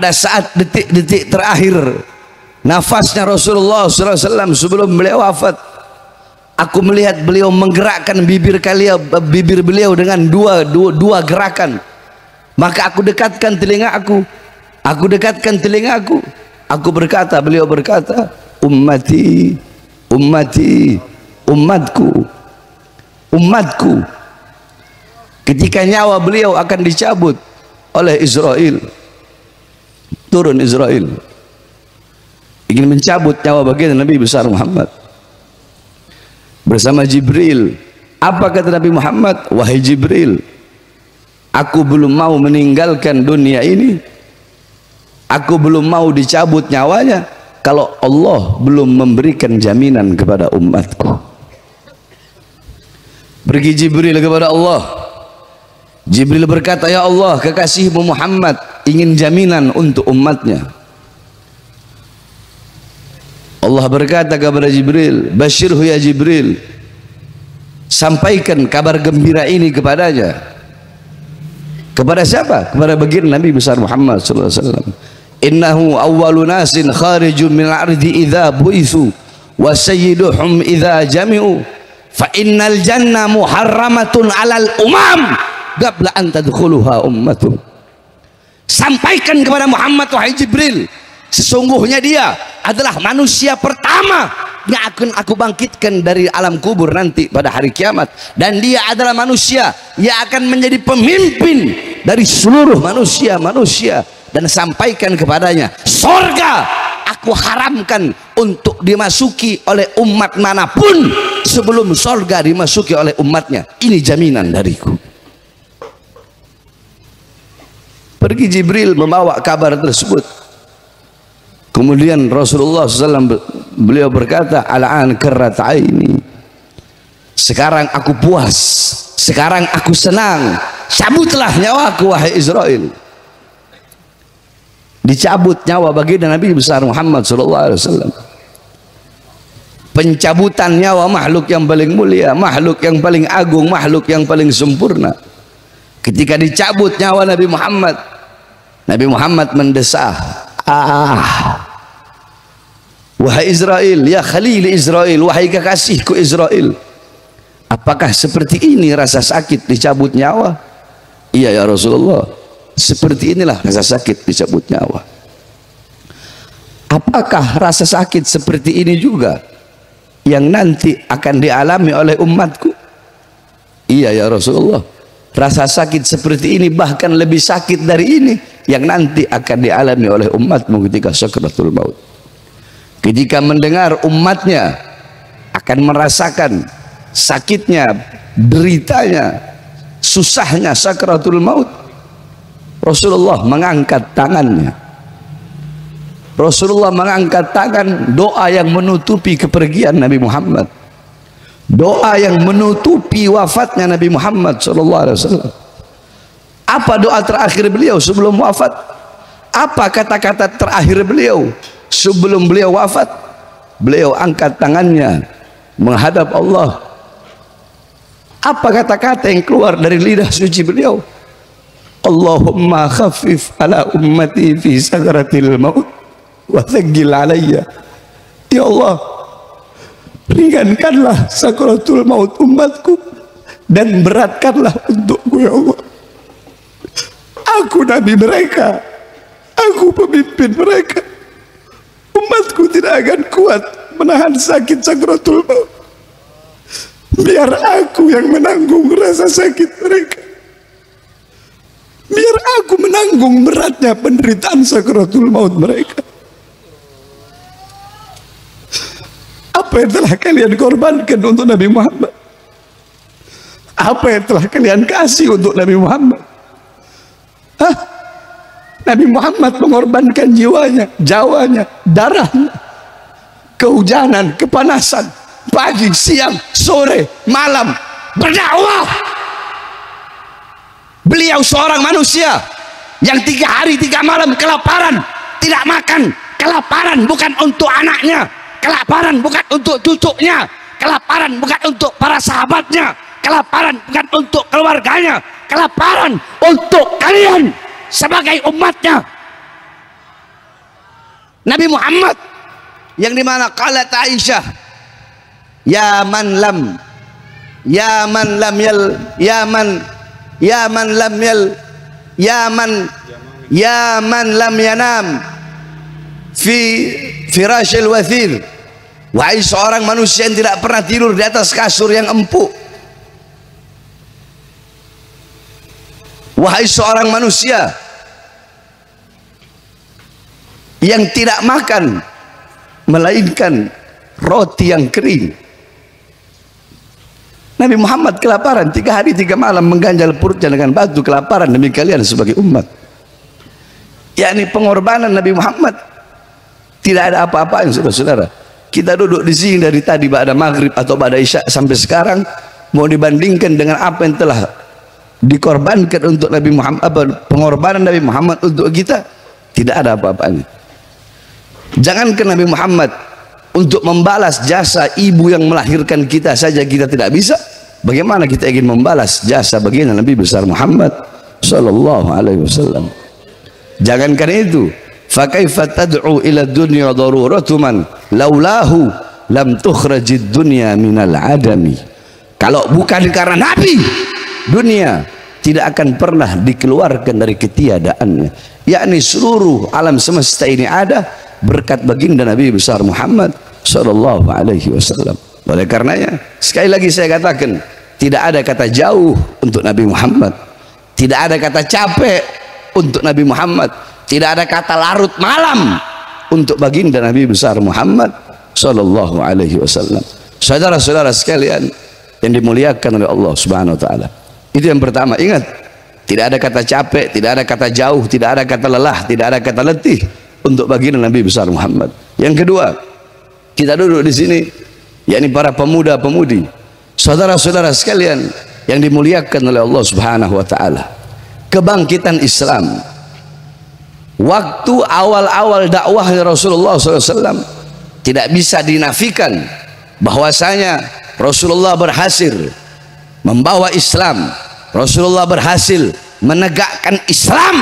pada saat detik-detik terakhir nafasnya Rasulullah SAW sebelum beliau wafat, aku melihat beliau menggerakkan bibir beliau dengan dua gerakan. Maka aku dekatkan telingaku, aku berkata, beliau berkata, ummati, ummati, umatku. Ketika nyawa beliau akan dicabut oleh Israel, turun Israel ingin mencabut nyawa baginda Nabi besar Muhammad bersama Jibril. Apa kata Nabi Muhammad? Wahai Jibril, aku belum mau meninggalkan dunia ini, aku belum mau dicabut nyawanya kalau Allah belum memberikan jaminan kepada umatku. Pergi Jibril kepada Allah. Jibril berkata, ya Allah, kekasihmu Muhammad ingin jaminan untuk umatnya. Allah berkata kepada Jibril, basyirhu ya Jibril, sampaikan kabar gembira ini kepadanya. Kepada siapa? Kepada baginda Nabi besar Muhammad sallallahu alaihi wasallam. Innahu awwalu nasin kharijun min al-ardi idza bu'itsu wa sayyiduhum idza jami'u fa innal jannah muharramatun 'alal umam qabla an tadkhuluha ummatuh. Sampaikan kepada Muhammad, wahai Jibril, sesungguhnya dia adalah manusia pertama yang akan aku bangkitkan dari alam kubur nanti pada hari kiamat, dan dia adalah manusia yang akan menjadi pemimpin dari seluruh manusia. Dan sampaikan kepadanya, sorga aku haramkan untuk dimasuki oleh umat manapun sebelum sorga dimasuki oleh umatnya. Ini jaminan dariku. Pergi Jibril membawa kabar tersebut. Kemudian Rasulullah SAW beliau berkata, al'an karrat aini, sekarang aku puas, sekarang aku senang, cabutlah nyawaku wahai Israel. Dicabut nyawa baginda Nabi besar Muhammad SAW. Pencabutan nyawa makhluk yang paling mulia, makhluk yang paling agung, makhluk yang paling sempurna. Ketika dicabut nyawa Nabi Muhammad mendesah, wahai Israel, ya Khalil Israel, wahai kekasihku Israel, apakah seperti ini rasa sakit dicabut nyawa? Iya ya Rasulullah, seperti inilah rasa sakit dicabut nyawa. Apakah rasa sakit seperti ini juga yang nanti akan dialami oleh umatku? Iya ya Rasulullah, rasa sakit seperti ini, bahkan lebih sakit dari ini, yang nanti akan dialami oleh umatmu ketika sakratul maut. Ketika mendengar umatnya akan merasakan sakitnya, deritanya, susahnya sakratul maut, Rasulullah mengangkat tangannya. Rasulullah mengangkat tangan, doa yang menutupi kepergian Nabi Muhammad, doa yang menutupi wafatnya Nabi Muhammad SAW. Apa doa terakhir beliau sebelum wafat? Apa kata-kata terakhir beliau sebelum beliau wafat? Beliau angkat tangannya menghadap Allah. Apa kata-kata yang keluar dari lidah suci beliau? Allahumma khaffif ala ummati fi sakratil maut wa thaqqil alayya. Ya Allah, ringankanlah sakratul maut umatku dan beratkanlah untukku ya Allah. Aku nabi mereka, aku pemimpin mereka, umatku tidak akan kuat menahan sakit sakratul maut. Biar aku yang menanggung rasa sakit mereka, biar aku menanggung beratnya penderitaan sakratul maut mereka. Apa yang telah kalian korbankan untuk Nabi Muhammad? Apa yang telah kalian kasih untuk Nabi Muhammad? Nabi Muhammad mengorbankan jiwanya, jawanya, darahnya, kehujanan, kepanasan, pagi, siang, sore, malam, berdakwah. Beliau seorang manusia yang 3 hari 3 malam kelaparan, tidak makan. Kelaparan bukan untuk anaknya, kelaparan bukan untuk cucunya, kelaparan bukan untuk para sahabatnya, kelaparan bukan untuk keluarganya, kelaparan untuk kalian sebagai umatnya. Nabi Muhammad yang dimana qalat Aisyah, ya man lam yanam fi firashil wathir, wahai seorang manusia yang tidak pernah tidur di atas kasur yang empuk, wahai seorang manusia yang tidak makan melainkan roti yang kering. Nabi Muhammad kelaparan 3 hari 3 malam, mengganjal perutnya dengan batu kelaparan demi kalian sebagai umat. Yakni pengorbanan Nabi Muhammad tidak ada apa-apa yang saudara-saudara. Kita duduk di sini dari tadi pada maghrib atau pada isya sampai sekarang, mau dibandingkan dengan apa yang telah dikorbankan untuk Nabi Muhammad, pengorbanan Nabi Muhammad untuk kita, tidak ada apa-apanya. Jangankan Nabi Muhammad, untuk membalas jasa ibu yang melahirkan kita saja kita tidak bisa, bagaimana kita ingin membalas jasa baginda Nabi besar Muhammad sallallahu alaihi wasallam. Jangankan itu, fa kaifa tad'u ila dunya daruratu man laulahu lam tukhrajid dunya minal adami. Kalau bukan karena Nabi, dunia tidak akan pernah dikeluarkan dari ketiadaannya. Yakni seluruh alam semesta ini ada berkat baginda Nabi besar Muhammad sallallahu alaihi wasallam. Oleh karenanya, sekali lagi saya katakan, tidak ada kata jauh untuk Nabi Muhammad, tidak ada kata capek untuk Nabi Muhammad, tidak ada kata larut malam untuk baginda Nabi besar Muhammad sallallahu alaihi wasallam. Saudara-saudara sekalian yang dimuliakan oleh Allah Subhanahu wa taala, itu yang pertama. Ingat, tidak ada kata capek, tidak ada kata jauh, tidak ada kata lelah, tidak ada kata letih untuk baginda Nabi besar Muhammad. Yang kedua, kita duduk di sini, yakni para pemuda-pemudi, saudara-saudara sekalian yang dimuliakan oleh Allah Subhanahu wa taala. Kebangkitan Islam waktu awal-awal dakwahnya Rasulullah SAW tidak bisa dinafikan bahwasanya Rasulullah berhasil membawa Islam, Rasulullah berhasil menegakkan Islam.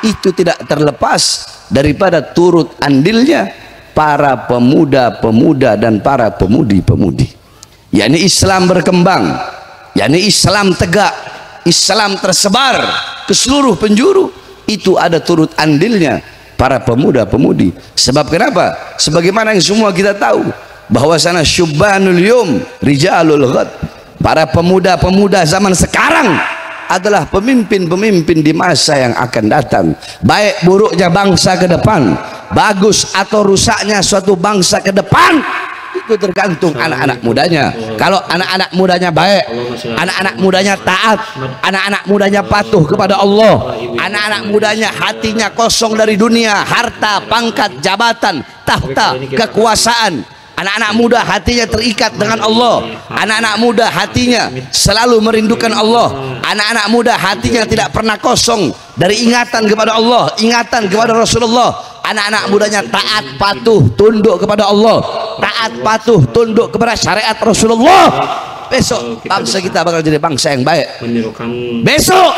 Itu tidak terlepas daripada turut andilnya para pemuda-pemuda dan para pemudi-pemudi. yakni Islam berkembang, yakni Islam tegak, Islam tersebar ke seluruh penjuru. Itu ada turut andilnya para pemuda-pemudi. Sebab kenapa? Sebagaimana yang semua kita tahu, bahwasana syubbanul yum rijalul ghad, para pemuda-pemuda zaman sekarang adalah pemimpin-pemimpin di masa yang akan datang. Baik buruknya bangsa ke depan, bagus atau rusaknya suatu bangsa ke depan, itu tergantung anak-anak mudanya. Kalau anak-anak mudanya baik, anak-anak mudanya taat, anak-anak mudanya patuh kepada Allah, anak-anak mudanya hatinya kosong dari dunia, harta, pangkat, jabatan, tahta, kekuasaan, anak-anak muda hatinya terikat dengan Allah, anak-anak muda hatinya selalu merindukan Allah, anak-anak muda hatinya tidak pernah kosong dari ingatan kepada Allah, ingatan kepada Rasulullah. Anak-anak mudanya taat, patuh, tunduk kepada Allah, taat, patuh, tunduk kepada syariat Rasulullah. Besok bangsa kita bakal jadi bangsa yang baik. Besok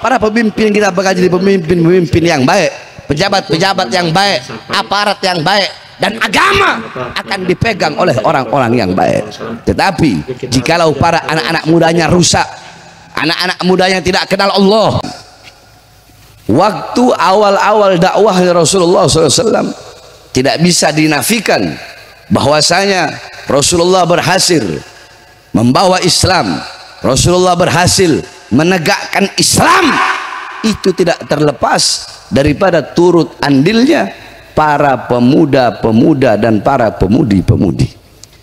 para pemimpin kita bakal jadi pemimpin-pemimpin yang baik, pejabat-pejabat yang baik, aparat yang baik, dan agama akan dipegang oleh orang-orang yang baik. Tetapi jikalau para anak-anak mudanya rusak, anak-anak mudanya tidak kenal Allah, waktu awal-awal dakwahnya Rasulullah SAW tidak bisa dinafikan bahwasanya Rasulullah berhasil membawa Islam, Rasulullah berhasil menegakkan Islam. Itu tidak terlepas daripada turut andilnya para pemuda-pemuda dan para pemudi-pemudi.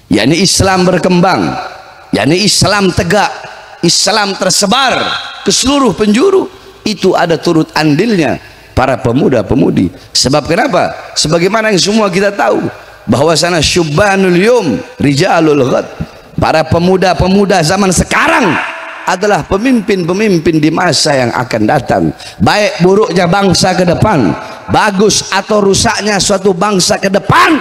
yakni Islam berkembang, yakni Islam tegak, Islam tersebar ke seluruh penjuru. Itu ada turut andilnya para pemuda-pemudi. Sebab kenapa? Sebagaimana yang semua kita tahu, bahwasana syubbanul yum rijalul ghad, para pemuda-pemuda zaman sekarang adalah pemimpin-pemimpin di masa yang akan datang. Baik buruknya bangsa ke depan, bagus atau rusaknya suatu bangsa ke depan,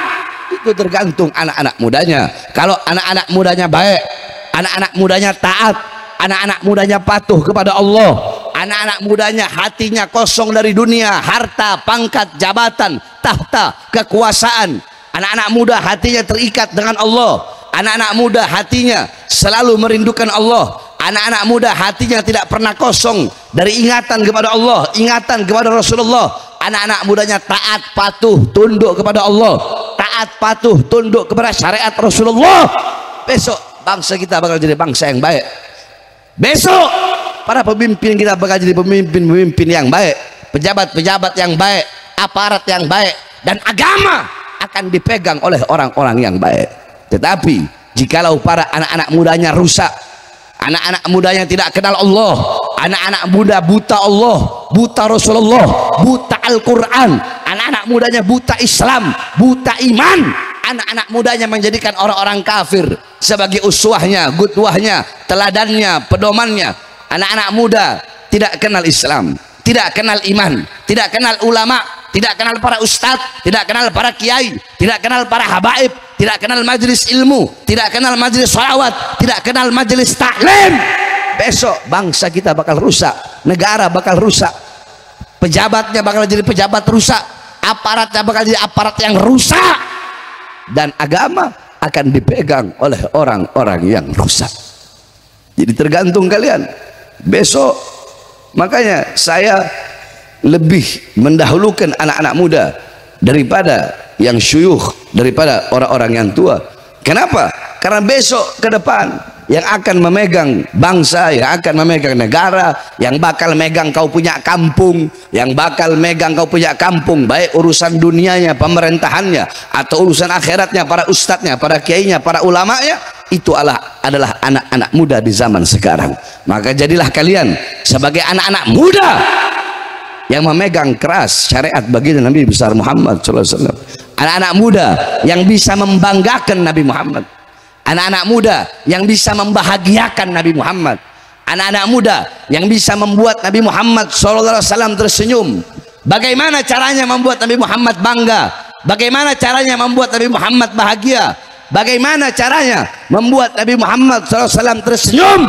itu tergantung anak-anak mudanya. Kalau anak-anak mudanya baik, anak-anak mudanya taat, anak-anak mudanya patuh kepada Allah, Anak-anak mudanya hatinya kosong dari dunia, harta, pangkat, jabatan, tahta, kekuasaan. Anak-anak muda hatinya terikat dengan Allah. Anak-anak muda hatinya selalu merindukan Allah. Anak-anak muda hatinya tidak pernah kosong dari ingatan kepada Allah, ingatan kepada Rasulullah. Anak-anak mudanya taat, patuh, tunduk kepada Allah, taat, patuh, tunduk kepada syariat Rasulullah. Besok bangsa kita bakal jadi bangsa yang baik. Besok para pemimpin kita bakal jadi pemimpin-pemimpin yang baik, pejabat-pejabat yang baik, aparat yang baik, dan agama akan dipegang oleh orang-orang yang baik. Tetapi jikalau para anak-anak mudanya rusak, anak-anak mudanya tidak kenal Allah, anak-anak muda buta Allah, buta Rasulullah, buta Al-Quran, anak-anak mudanya buta Islam, buta iman, anak-anak mudanya menjadikan orang-orang kafir sebagai uswahnya, gutwahnya, teladannya, pedomannya. Anak-anak muda tidak kenal Islam, tidak kenal iman, tidak kenal ulama, tidak kenal para ustadz, tidak kenal para kiai, tidak kenal para habaib, tidak kenal majelis ilmu, tidak kenal majelis sholawat, tidak kenal majelis taklim. Besok bangsa kita bakal rusak, negara bakal rusak, pejabatnya bakal jadi pejabat rusak, aparatnya bakal jadi aparat yang rusak, dan agama akan dipegang oleh orang-orang yang rusak. Jadi tergantung kalian besok. Makanya saya lebih mendahulukan anak-anak muda daripada yang syuyukh, daripada orang-orang yang tua. Kenapa? Karena besok ke depan yang akan memegang bangsa, yang akan memegang negara, yang bakal megang kau punya kampung, yang bakal megang kau punya kampung, baik urusan dunianya, pemerintahannya, atau urusan akhiratnya, para ustadznya, para kiainya, para ulamanya, itu adalah anak-anak muda di zaman sekarang. Maka jadilah kalian sebagai anak-anak muda yang memegang keras syariat baginda Nabi besar Muhammad SAW. Anak-anak muda yang bisa membanggakan Nabi Muhammad, anak-anak muda yang bisa membahagiakan Nabi Muhammad, anak-anak muda yang bisa membuat Nabi Muhammad SAW tersenyum. Bagaimana caranya membuat Nabi Muhammad bangga? Bagaimana caranya membuat Nabi Muhammad bahagia? Bagaimana caranya membuat Nabi Muhammad SAW tersenyum?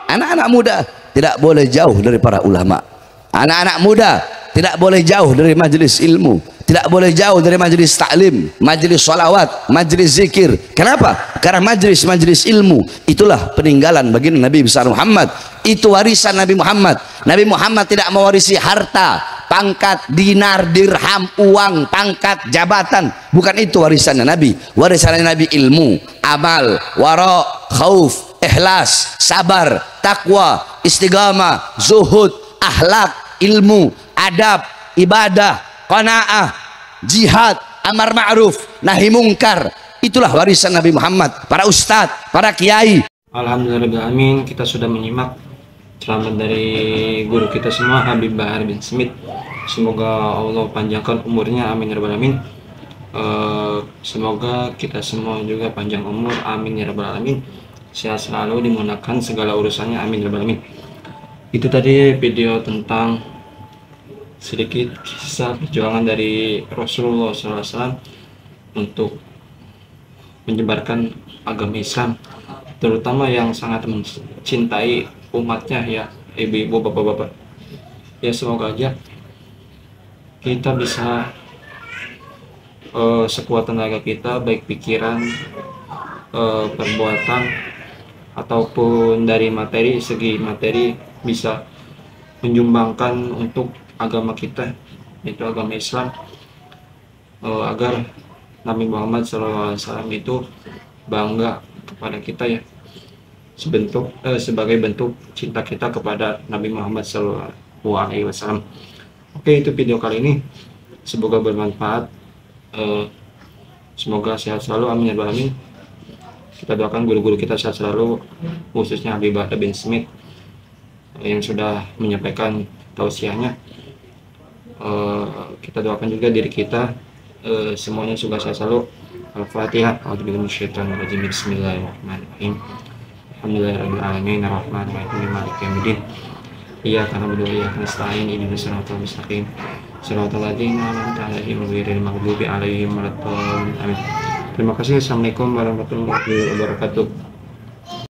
Anak-anak muda tidak boleh jauh dari para ulama. Anak-anak muda tidak boleh jauh dari majelis ilmu, tidak boleh jauh dari majelis taklim, majelis sholawat, majelis zikir. Kenapa? Karena majelis-majelis ilmu itulah peninggalan baginda Nabi besar Muhammad. Itu warisan Nabi Muhammad. Nabi Muhammad tidak mewarisi harta, pangkat, dinar, dirham, uang, pangkat, jabatan. Bukan itu warisannya Nabi. Warisannya Nabi ilmu, amal, wara, khauf, ikhlas, sabar, takwa, istiqamah, zuhud, akhlak, ilmu, adab, ibadah, qanaah, jihad, amar ma'ruf, nahi mungkar. Itulah warisan Nabi Muhammad, para ustadz, para kiai. Alhamdulillah, kita sudah menyimak ceramah dari guru kita semua, Habib Bahar bin Smith. Semoga Allah panjangkan umurnya, amin ya rabbal alamin. Semoga kita semua juga panjang umur, amin ya rabbal alamin. Sehat selalu, dimudahkan segala urusannya, amin ya rabbal alamin. Itu tadi video tentang sedikit kisah perjuangan dari Rasulullah SAW untuk menyebarkan agama Islam, terutama yang sangat mencintai umatnya, ya ibu-ibu, bapak-bapak. Ya semoga aja kita bisa sekuat tenaga kita, baik pikiran, perbuatan, ataupun dari materi, segi materi, bisa menyumbangkan untuk agama kita, yaitu agama Islam, agar Nabi Muhammad SAW itu bangga kepada kita, ya, sebagai bentuk cinta kita kepada Nabi Muhammad SAW. Oke, itu video kali ini, semoga bermanfaat, semoga sehat selalu, amin ya rabbal alamin. Kita doakan guru-guru kita sehat selalu, khususnya Habib Bahar bin Smith yang sudah menyampaikan tausiahnya. Kita doakan juga diri kita, semuanya semoga sehat selalu. Al-Fatihah. A'udzubillahi minasyaitonir rajim. Bismillahirrahmanirrahim. Alhamdulillahirabbil alamin, arrahmanir rahim, maliki yaumiddin. Iyyaka na'budu wa iyyaka nasta'in, ihdinas siratal mustaqim, siratal ladzina an'amta 'alaihim ghairil maghdubi 'alaihim waladdallin. Amin. Terima kasih. Assalamualaikum warahmatullahi wabarakatuh.